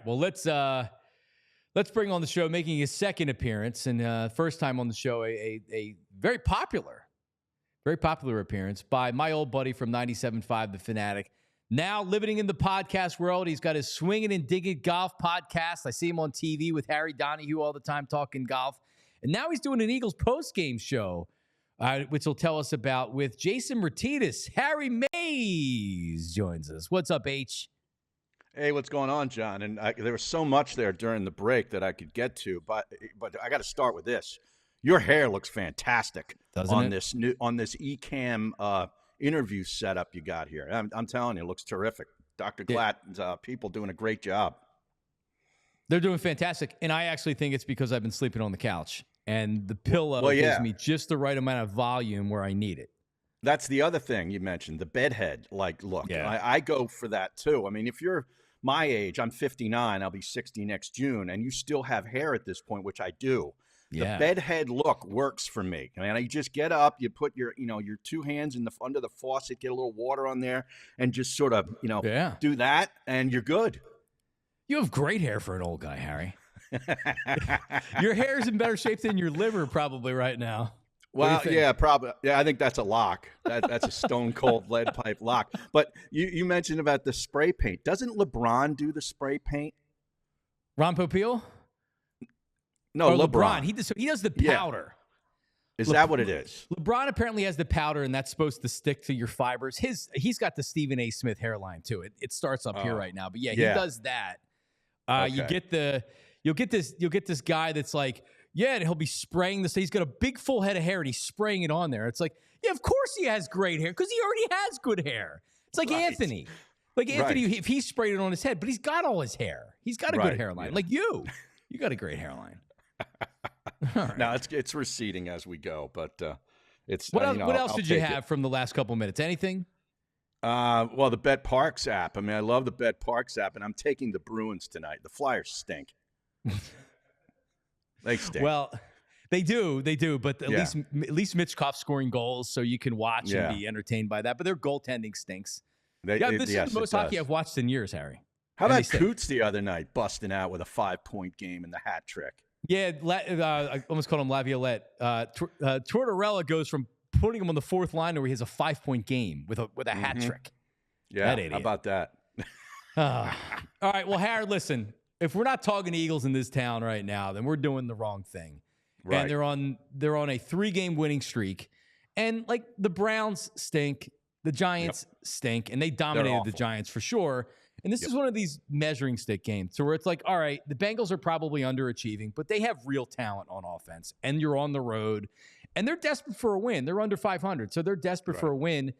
Well, let's bring on the show, making his second appearance and first time on the show, a very popular appearance by my old buddy from 97.5, The Fanatic. Now living in the podcast world, he's got his Swinging and Digging Golf podcast. I see him on TV with Harry Donahue all the time talking golf. And now he's doing an Eagles post-game show, which he'll tell us about with Jason Martinez. Harry Mayes joins us. What's up, H? Hey, what's going on, John? And there was so much there during the break that I could get to, but I got to start with this. Your hair looks fantastic on this Ecamm interview setup you got here. I'm telling you, it looks terrific. Dr. Glatt's people doing a great job. They're doing fantastic, and I actually think it's because I've been sleeping on the couch, and the pillow gives me just the right amount of volume where I need it. That's the other thing you mentioned, the bedhead look. Yeah. I go for that too. I mean, if you're my age, I'm 59, I'll be 60 next June, and you still have hair at this point, which I do. The bedhead look works for me. I mean, you just get up, you put your two hands under the faucet, get a little water on there, and just sort of, do that, and you're good. You have great hair for an old guy, Harry. Your hair is in better shape than your liver probably right now. Well, yeah, probably. Yeah, I think that's a lock. That's a stone cold lead pipe lock. But you mentioned about the spray paint. Doesn't LeBron do the spray paint? Ron Popeil? No, LeBron. He does the powder. Yeah. Is that what it is? LeBron apparently has the powder, and that's supposed to stick to your fibers. He's got the Stephen A. Smith hairline too. It starts up here right now, but he does that. Okay. You'll get this guy that's like, and he'll be spraying this. He's got a big full head of hair, and he's spraying it on there. It's like, yeah, of course he has great hair because he already has good hair. It's like Anthony. Like Anthony, if he sprayed it on his head, but he's got all his hair. He's got a good hairline. Yeah. Like you got a great hairline. Right. No, it's receding as we go, but it's what else did you have from the last couple of minutes? Anything? Well, the Bet Parks app. I mean, I love the Bet Parks app, and I'm taking the Bruins tonight. The Flyers stink. They stink. Well, they do, but at least Mitchkoff's scoring goals, so you can watch and be entertained by that. But their goaltending stinks. This is the most hockey I've watched in years, Harry. How about Coots the other night, busting out with a 5-point game in the hat trick? Yeah, I almost called him Laviolette. Tortorella goes from putting him on the fourth line where he has a 5-point game with a hat trick. Yeah, that idiot. How about that? All right, well, Harry, listen. If we're not talking Eagles in this town right now, then we're doing the wrong thing. Right. And they're on a 3-game winning streak. And like the Browns stink, the Giants stink, and they dominated the Giants for sure. And this is one of these measuring stick games. So where it's like, all right, the Bengals are probably underachieving, but they have real talent on offense. And you're on the road. And they're desperate for a win. They're under 500. So they're desperate for a win.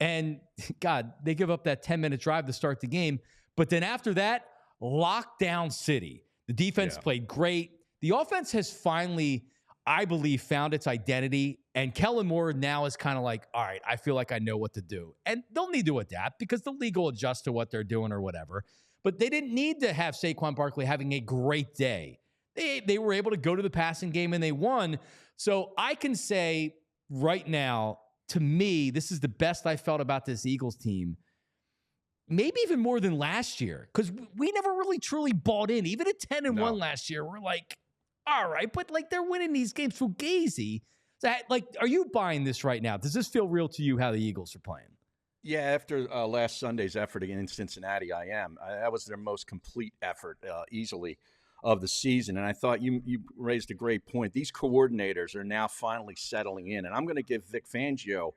And God, they give up that 10-minute drive to start the game. But then after that, lockdown city. The defense played great. The offense has finally, I believe, found its identity. And Kellen Moore now is kind of like, all right, I feel like I know what to do. And they'll need to adapt because the league will adjust to what they're doing or whatever. But they didn't need to have Saquon Barkley having a great day. They were able to go to the passing game and they won. So I can say right now, to me, this is the best I felt about this Eagles team. Maybe even more than last year, because we never really truly bought in. Even at 10-1 last year, we're like, all right, but like they're winning these games. Fugazi. So, like, are you buying this right now? Does this feel real to you how the Eagles are playing? Yeah, after last Sunday's effort against Cincinnati, I am. That was their most complete effort, easily, of the season. And I thought you raised a great point. These coordinators are now finally settling in, and I'm going to give Vic Fangio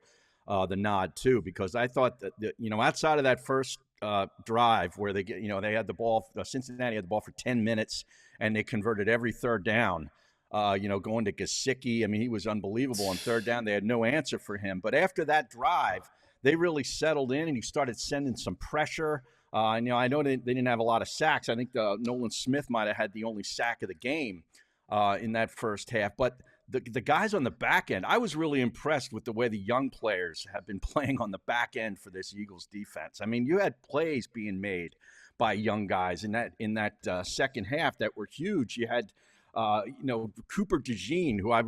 the nod too, because I thought that outside of that first drive where they had the ball, Cincinnati had the ball for 10 minutes and they converted every third down. Going to Gesicki. I mean, he was unbelievable on third down. They had no answer for him. But after that drive, they really settled in and he started sending some pressure. I know they didn't have a lot of sacks. I think Nolan Smith might have had the only sack of the game in that first half. But the guys on the back end, I was really impressed with the way the young players have been playing on the back end for this Eagles defense. I mean, you had plays being made by young guys in that second half that were huge. You had Cooper DeJean, who I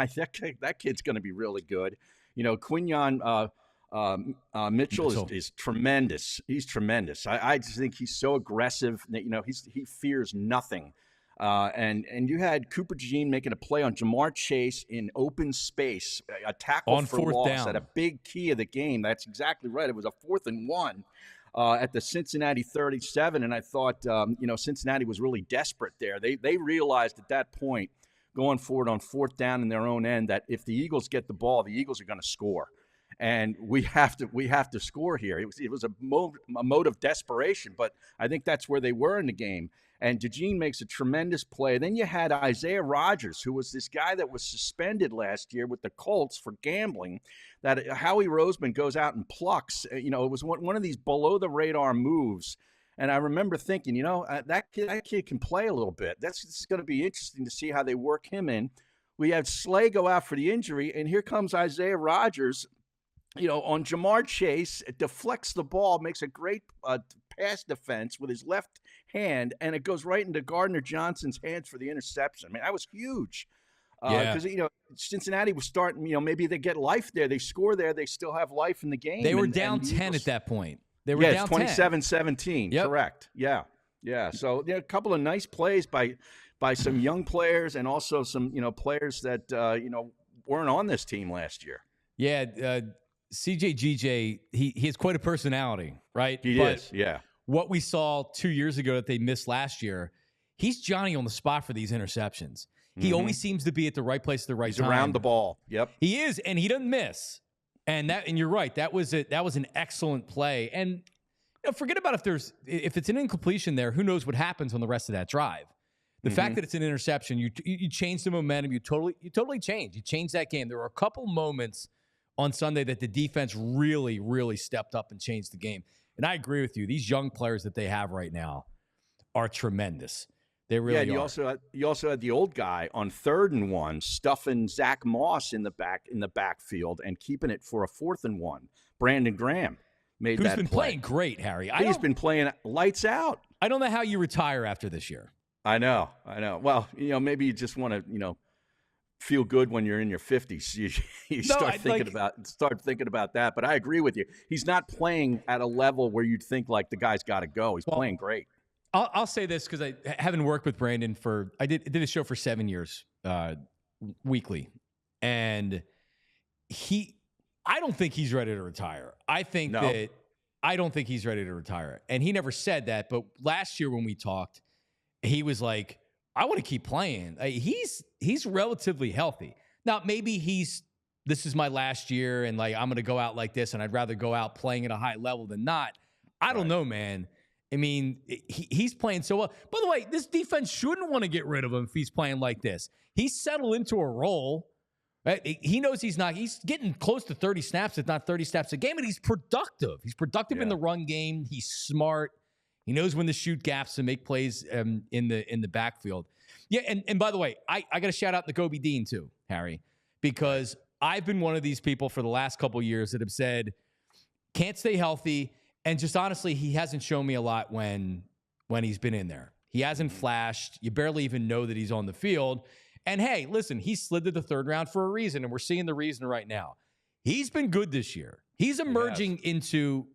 think that kid's going to be really good. Quinyon Mitchell is tremendous. He's tremendous. I just think he's so aggressive. He fears nothing. And you had Cooper DeJean making a play on Jamar Chase in open space, a tackle on for fourth loss down at a big key of the game. That's exactly right. It was a 4th and 1 at the Cincinnati 37, and I thought Cincinnati was really desperate there. They realized at that point, going forward on 4th down in their own end, that if the Eagles get the ball, the Eagles are going to score. And we have to score here. It was a mode of desperation, but I think that's where they were in the game. And DeJean makes a tremendous play. Then you had Isaiah Rodgers, who was this guy that was suspended last year with the Colts for gambling, that Howie Roseman goes out and plucks. It was one of these below-the-radar moves. And I remember thinking, that kid can play a little bit. This is going to be interesting to see how they work him in. We had Slay go out for the injury, and here comes Isaiah Rodgers, on Jamar Chase. It deflects the ball, makes a great pass defense with his left hand, and it goes right into Gardner Johnson's hands for the interception. I mean, that was huge. Because Cincinnati was starting, maybe they get life there. They score there. They still have life in the game. They were down 10 at that point. They were down 27-17. Yep. Correct. Yeah. So a couple of nice plays by some young players, and also some players that weren't on this team last year. Yeah. CJGJ, he has quite a personality, right? He is, yeah. What we saw 2 years ago that they missed last year, he's Johnny on the spot for these interceptions. He always seems to be at the right place at the right time. He's around the ball. Yep. He is, and he doesn't miss. And you're right. That was an excellent play. And forget about if it's an incompletion there, who knows what happens on the rest of that drive. The fact that it's an interception, you change the momentum, you totally change. You change that game. There were a couple moments on Sunday that the defense really, really stepped up and changed the game. And I agree with you. These young players that they have right now are tremendous. They really are. You also had the old guy on 3rd and 1, stuffing Zach Moss in the backfield and keeping it for a 4th and 1. Brandon Graham made that play. Who's been playing great, Harry. He's been playing lights out. I don't know how you retire after this year. I know. Well, maybe you just want to, feel good when you're in your 50s. You start thinking about that. But I agree with you. He's not playing at a level where you'd think like the guy's got to go. He's playing great. I'll say this because I haven't worked with Brandon I did a show for 7 years weekly, and I don't think he's ready to retire. I don't think he's ready to retire, and he never said that. But last year when we talked, he was like, I want to keep playing. He's relatively healthy. Now, maybe this is my last year and I'm going to go out like this, and I'd rather go out playing at a high level than not. I don't know, man. I mean, he's playing so well. By the way, this defense shouldn't want to get rid of him if he's playing like this. He's settled into a role. Right? He knows he's getting close to 30 snaps, if not 30 snaps a game, and he's productive. He's productive in the run game. He's smart. He knows when to shoot gaps and make plays in the backfield. Yeah, and by the way, I got to shout out Nakobe Dean too, Harry, because I've been one of these people for the last couple of years that have said can't stay healthy, and just honestly, he hasn't shown me a lot when he's been in there. He hasn't flashed. You barely even know that he's on the field. And hey, listen, he slid to the 3rd round for a reason, and we're seeing the reason right now. He's been good this year. He's emerging into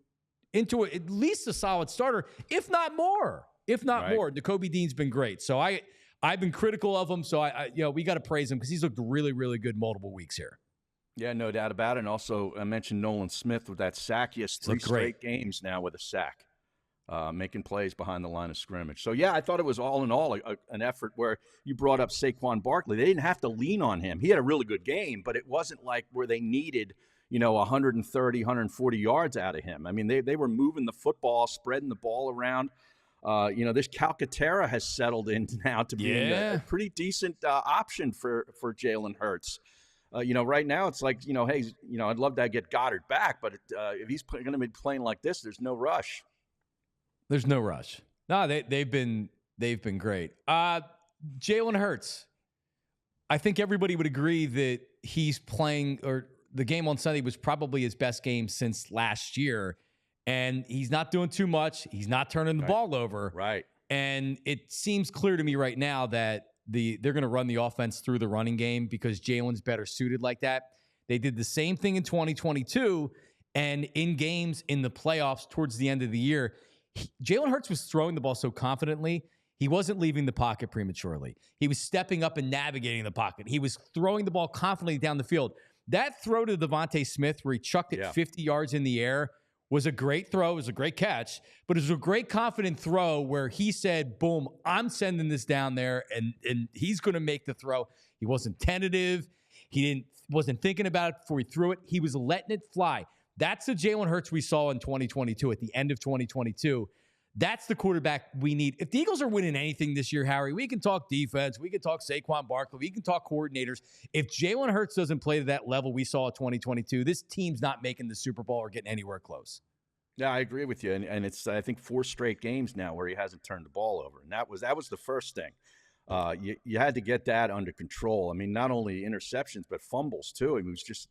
at least a solid starter, if not more. More. Nakobe Dean's been great. So I've been critical of him. So we got to praise him because he's looked really, really good multiple weeks here. Yeah, no doubt about it. And also, I mentioned Nolan Smith with that sack. He has 3 straight games now with a sack, making plays behind the line of scrimmage. So, yeah, I thought it was all in all an effort where you brought up Saquon Barkley. They didn't have to lean on him. He had a really good game, but it wasn't like where they needed 130, 140 yards out of him. I mean, they were moving the football, spreading the ball around. This Calcaterra has settled in now to be a pretty decent option for Jalen Hurts. Right now it's like, hey, I'd love to get Goddard back, but if he's going to be playing like this, there's no rush. There's no rush. No, they've been great. Jalen Hurts, I think everybody would agree that he's playing, or the game on Sunday was probably his best game since last year, and he's not doing too much. He's not turning the ball over. Right. And it seems clear to me right now that they're going to run the offense through the running game because Jalen's better suited like that. They did the same thing in 2022, And in games in the playoffs towards the end of the year, Jalen Hurts was throwing the ball so confidently. He wasn't leaving the pocket prematurely. He was stepping up and navigating the pocket. He was throwing the ball confidently down the field. That throw to Devontae Smith where he chucked it 50 yards in the air was a great throw. It was a great catch, but it was a great confident throw where he said, boom, I'm sending this down there, and he's going to make the throw. He wasn't tentative. He wasn't thinking about it before he threw it. He was letting it fly. That's the Jalen Hurts we saw in 2022, at the end of 2022. That's the quarterback we need. If the Eagles are winning anything this year, Harry, we can talk defense. We can talk Saquon Barkley. We can talk coordinators. If Jalen Hurts doesn't play to that level we saw in 2022, this team's not making the Super Bowl or getting anywhere close. Yeah, I agree with you. And it's, I think, 4 straight games now where he hasn't turned the ball over. And that was the first thing. You had to get that under control. I mean, not only interceptions, but fumbles too. He was just,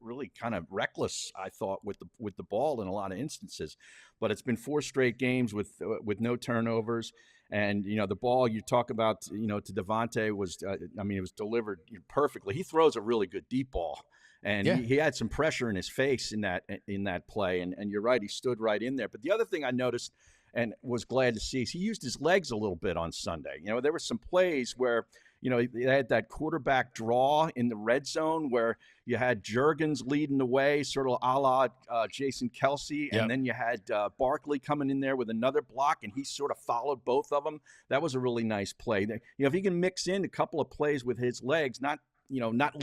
really kind of reckless, I thought, with the ball in a lot of instances. But it's been 4 straight games with no turnovers. And, the ball you talk about, to Devontae was, it was delivered perfectly. He throws a really good deep ball. And he had some pressure in his face in that play. And you're right, he stood right in there. But the other thing I noticed and was glad to see is he used his legs a little bit on Sunday. There were some plays where, they had that quarterback draw in the red zone where you had Juergens leading the way, sort of a la Jason Kelce. And then you had Barkley coming in there with another block, and he sort of followed both of them. That was a really nice play. If he can mix in a couple of plays with his legs, not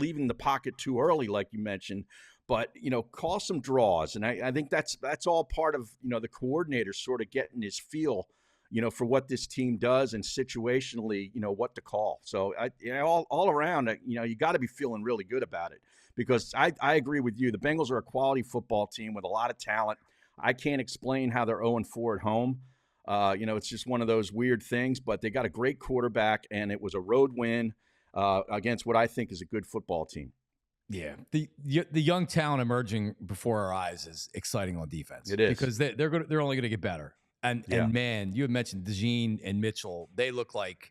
leaving the pocket too early, like you mentioned, but, call some draws. And I think that's all part of, the coordinator sort of getting his feel, for what this team does and situationally, what to call. So, all around, you got to be feeling really good about it because I agree with you. The Bengals are a quality football team with a lot of talent. I can't explain how they're 0-4 at home. It's just one of those weird things, but they got a great quarterback, and it was a road win against what I think is a good football team. Yeah, the young talent emerging before our eyes is exciting on defense. It is because they're only going to get better. And man, you had mentioned DeJean and Mitchell. They look like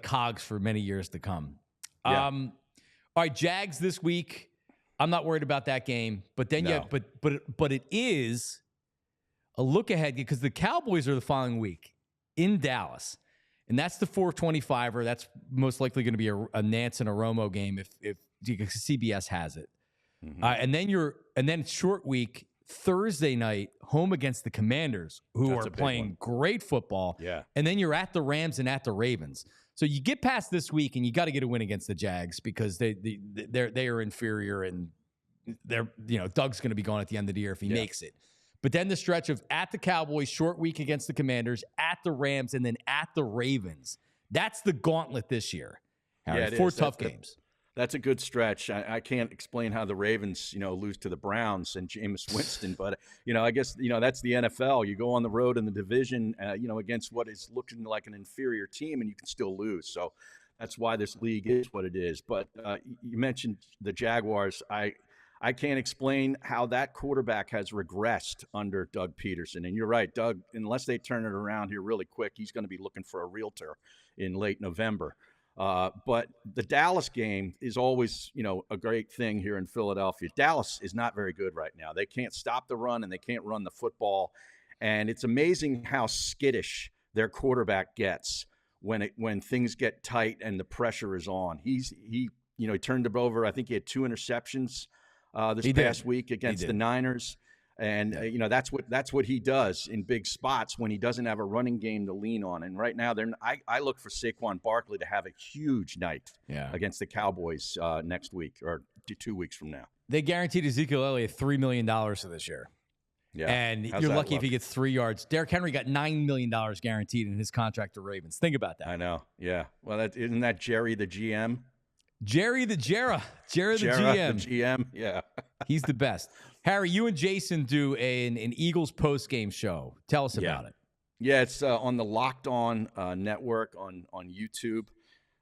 cogs for many years to come. Yeah. All right, Jags this week. I'm not worried about that game, but then but it is a look ahead because the Cowboys are the following week in Dallas. And that's the 425er. That's most likely going to be a Nance and a Romo game if CBS has it. Mm-hmm. And then short week Thursday night home against the Commanders, who are playing great football. Yeah. And then you're at the Rams and at the Ravens. So you get past this week and you got to get a win against the Jags because they are inferior and Doug's going to be gone at the end of the year if he makes it. But then the stretch of at the Cowboys, short week against the Commanders, at the Rams, and then at the Ravens. That's the gauntlet this year. Harry. 4 tough games. That's a good stretch. I can't explain how the Ravens, lose to the Browns and Jameis Winston, but I guess that's the NFL. You go on the road in the division, against what is looking like an inferior team, and you can still lose. So that's why this league is what it is. But you mentioned the Jaguars. I can't explain how that quarterback has regressed under Doug Peterson. And you're right, Doug, unless they turn it around here really quick, he's going to be looking for a realtor in late November. But the Dallas game is always, a great thing here in Philadelphia. Dallas is not very good right now. They can't stop the run and they can't run the football. And it's amazing how skittish their quarterback gets when things get tight and the pressure is on. He turned it over. I think he had 2 interceptions this past week against the Niners. And, that's what he does in big spots when he doesn't have a running game to lean on. And right now, I look for Saquon Barkley to have a huge night against the Cowboys next week or 2 weeks from now. They guaranteed Ezekiel Elliott $3 million for this year. Yeah. And you're lucky if he gets 3 yards. Derrick Henry got $9 million guaranteed in his contract to Ravens. Think about that. I know. Yeah. Well, isn't that Jerry the GM? Jerry the GM. The GM, yeah. He's the best. Harry, you and Jason do an Eagles post-game show. Tell us about it. Yeah, it's on the Locked On network on YouTube.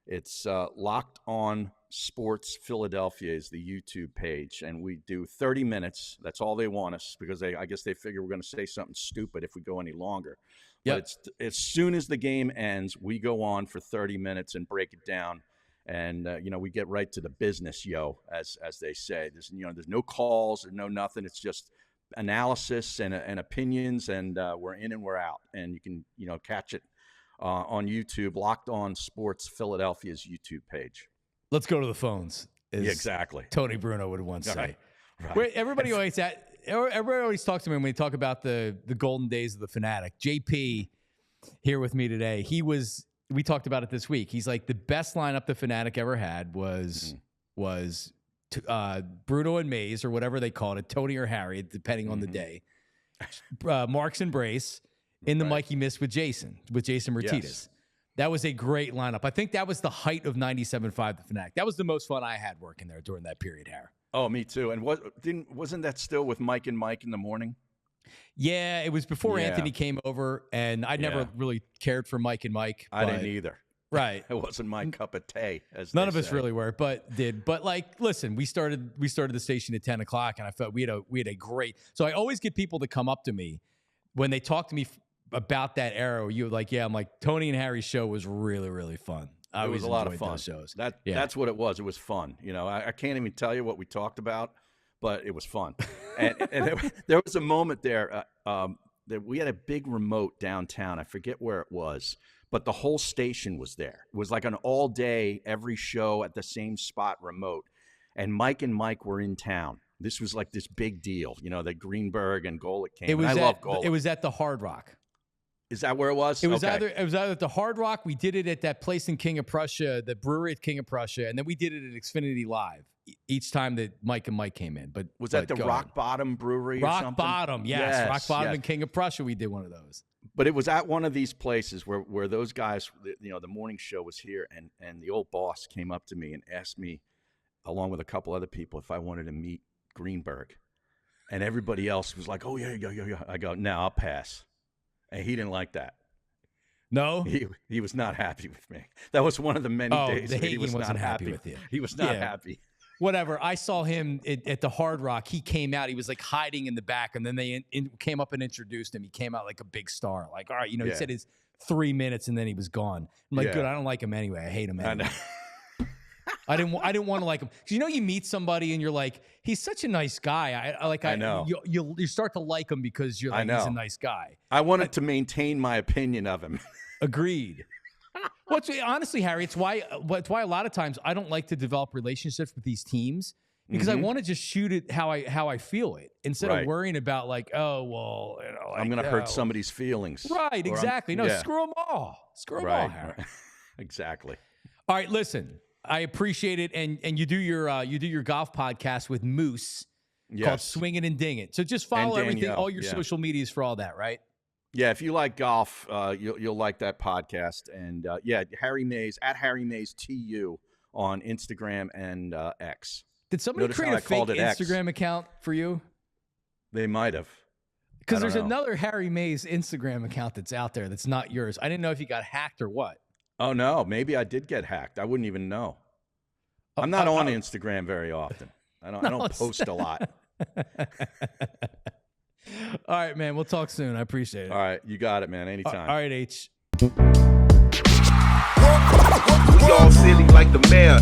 It's Locked On Sports Philadelphia is the YouTube page, and we do 30 minutes. That's all they want us because I guess they figure we're going to say something stupid if we go any longer. But it's as soon as the game ends, we go on for 30 minutes and break it down. And we get right to the business, as they say. There's no calls or no nothing. It's just analysis and opinions, and we're in and we're out. And you can catch it on YouTube, Locked On Sports Philadelphia's YouTube page. Let's go to the phones. Exactly. Tony Bruno would once say. Right. Everybody always talks to me when we talk about the golden days of the Fanatic. JP here with me today. We talked about it this week. He's like, the best lineup the Fanatic ever had was Bruno and Mayes, or whatever they called it, Tony or Harry, depending on the day. Marks and Brace in the Mikey missed with Jason Martinez. Yes. That was a great lineup. I think that was the height of 97.5 the Fanatic. That was the most fun I had working there during that period, Harry. Oh, me too. And wasn't that still with Mike and Mike in the morning? Yeah, it was before Anthony came over, and I never really cared for Mike and Mike. I didn't either. Right. It wasn't my cup of tea, as none of us really were, but like, listen, we started the station at 10 o'clock, and I felt we had a great. So I always get people to come up to me when they talk to me about that era. I'm like, Tony and Harry's show was really, really fun. It was a lot of fun. Those shows. That's what it was. It was fun. I can't even tell you what we talked about, but it was fun. and there was a moment there that we had a big remote downtown. I forget where it was, but the whole station was there. It was like an all day, every show at the same spot remote. And Mike and Mike were in town. This was like this big deal. That Greenberg and Golick came. I love Golick. It was at the Hard Rock. Is that where it was? It was either at the Hard Rock. We did it at that place in King of Prussia, the brewery at King of Prussia, and then we did it at Xfinity Live each time that Mike and Mike came in. But was that the Rock Bottom Brewery or something? Rock Bottom, yes. Rock Bottom and King of Prussia, we did one of those. But it was at one of these places where those guys, the morning show was here, and the old boss came up to me and asked me, along with a couple other people, if I wanted to meet Greenberg. And everybody else was like, oh, yeah. I go, no, I'll pass. And he didn't like that. No? He was not happy with me. That was one of the many days that he was not happy with you. He was not happy. Whatever. I saw him at the Hard Rock. He came out. He was like hiding in the back, and then they came up and introduced him. He came out like a big star. Like, all right, he said his 3 minutes, and then he was gone. I'm like, good. I don't like him anyway. I hate him anyway. I didn't want to like him, because you meet somebody and you're like, he's such a nice guy. I know. You start to like him because you're like, he's a nice guy. I wanted to maintain my opinion of him. Agreed. Honestly, Harry, it's why a lot of times I don't like to develop relationships with these teams, because I want to just shoot it how I feel it, instead of worrying about like, I'm going to hurt somebody's feelings. Right. Exactly. Screw them all. Screw them all, Harry. Right. Exactly. All right. Listen, I appreciate it, and you do your golf podcast with Moose called Swing It and Ding It. So just follow everything, all your social medias for all that, right? Yeah, if you like golf, you'll like that podcast. And Harry Mayes at Harry Mayes TU on Instagram and X. Did somebody create a fake Instagram account for you? They might have. Because there's another Harry Mayes Instagram account that's out there that's not yours. I didn't know if you got hacked or what. Oh, no. Maybe I did get hacked. I wouldn't even know. I'm not on Instagram very often. I don't post a lot. All right, man. We'll talk soon. I appreciate it. All right. You got it, man. Anytime. All right, H. We all silly like the mayor.